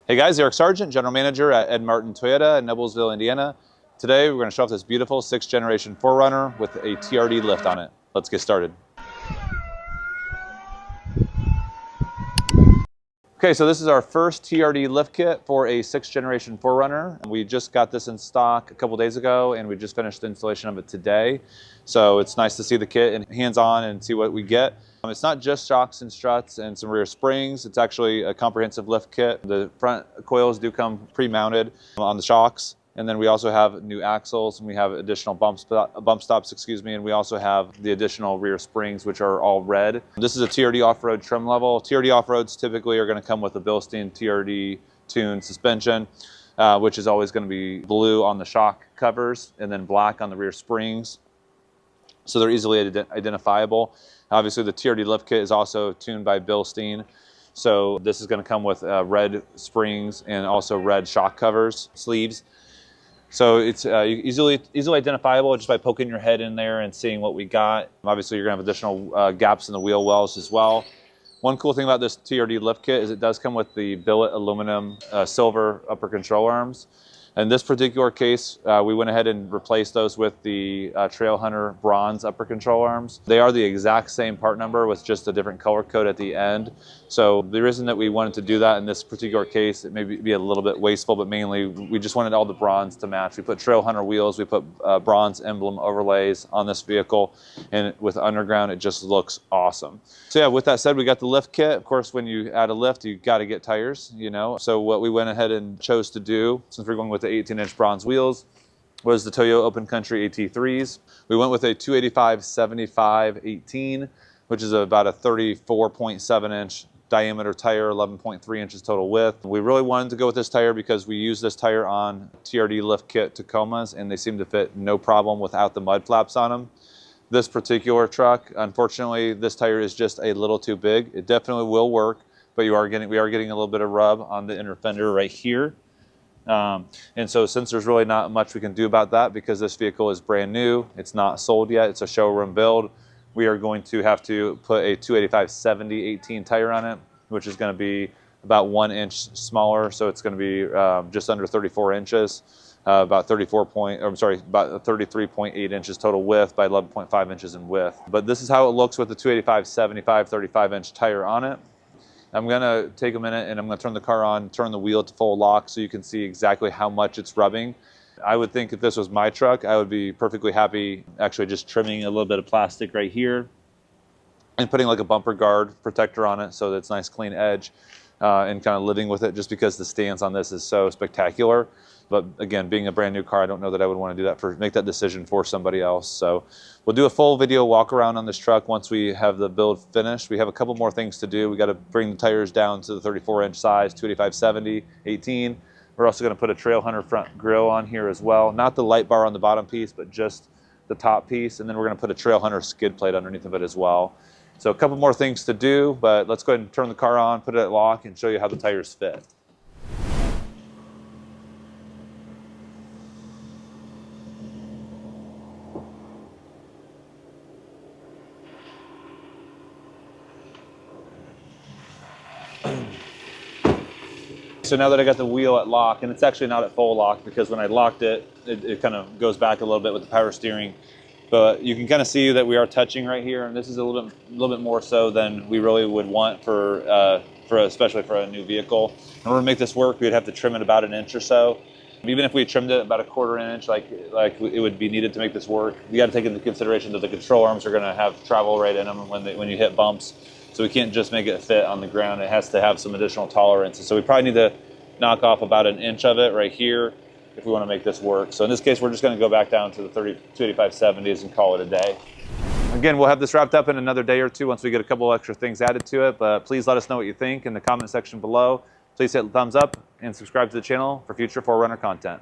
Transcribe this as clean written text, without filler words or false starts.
Hey guys, Eric Sargent, General Manager at Ed Martin Toyota in Noblesville, Indiana. Today we're going to show off this beautiful 6th generation 4Runner with a TRD lift on it. Let's get started. Okay, so this is our first TRD lift kit for a 6th generation 4Runner. We just got this in stock a couple days ago and we just finished the installation of it today. So it's nice to see the kit and hands-on and see what we get. It's not just shocks and struts and some rear springs. It's actually a comprehensive lift kit. The front coils do come pre-mounted on the shocks. And then we also have new axles and we have additional bump stops, and we also have the additional rear springs, which are all red. This is a TRD Off-Road trim level. TRD Off-Roads typically are going to come with a Bilstein TRD tuned suspension, which is always going to be blue on the shock covers and then black on the rear springs. So they're easily identifiable. Obviously the TRD lift kit is also tuned by Bilstein. So this is going to come with red springs and also red shock covers, sleeves. So it's easily identifiable just by poking your head in there and seeing what we got. Obviously, you're going to have additional gaps in the wheel wells as well. One cool thing about this TRD lift kit is it does come with the billet aluminum silver upper control arms. In this particular case, we went ahead and replaced those with the Trailhunter bronze upper control arms. They are the exact same part number with just a different color code at the end. So the reason that we wanted to do that in this particular case, it may be a little bit wasteful, but mainly we just wanted all the bronze to match. We put Trailhunter wheels, we put bronze emblem overlays on this vehicle, and with underground, it just looks awesome. So yeah, with that said, we got the lift kit. Of course, when you add a lift, you got to get tires, you know. So what we went ahead and chose to do, since we're going with the 18-inch bronze wheels, was the Toyo Open Country AT3s. We went with a 285/75/18, which is about a 34.7-inch diameter tire, 11.3 inches total width. We really wanted to go with this tire because we use this tire on TRD lift kit Tacomas and they seem to fit no problem without the mud flaps on them. This particular truck, unfortunately, this tire is just a little too big. It definitely will work, but we are getting a little bit of rub on the inner fender right here. And so since there's really not much we can do about that because this vehicle is brand new, it's not sold yet, it's a showroom build, we are going to have to put a 285/70/18 tire on it, which is going to be about 1 inch smaller. So it's going to be just under 34 inches, about 33.8 inches total width by 11.5 inches in width. But this is how it looks with the 285/75 35-inch tire on it. I'm going to take a minute and I'm going to turn the car on, turn the wheel to full lock so you can see exactly how much it's rubbing. I would think if this was my truck, I would be perfectly happy actually just trimming a little bit of plastic right here and putting like a bumper guard protector on it so that it's nice clean edge and kind of living with it just because the stance on this is so spectacular. But again, being a brand new car, I don't know that I would want to do that make that decision for somebody else. So we'll do a full video walk around on this truck once we have the build finished. We have a couple more things to do. We got to bring the tires down to the 34-inch size, 285/70/18. We're also going to put a Trailhunter front grille on here as well. Not the light bar on the bottom piece, but just the top piece. And then we're going to put a Trailhunter skid plate underneath of it as well. So a couple more things to do, but let's go ahead and turn the car on, put it at lock, and show you how the tires fit. So now that I got the wheel at lock, and it's actually not at full lock because when I locked it, it kind of goes back a little bit with the power steering. But you can kind of see that we are touching right here, and this is a little bit more so than we really would want especially for a new vehicle. In order to make this work, we'd have to trim it about 1 inch or so. Even if we trimmed it about 1/4 inch, like it would be needed to make this work. You got to take into consideration that the control arms are going to have travel right in them when you hit bumps. So we can't just make it fit on the ground. It has to have some additional tolerances. So we probably need to knock off about 1 inch of it right here if we want to make this work. So in this case, we're just going to go back down to the 285/70s and call it a day. Again, we'll have this wrapped up in another day or two once we get a couple extra things added to it. But please let us know what you think in the comment section below. Please hit thumbs up and subscribe to the channel for future 4Runner content.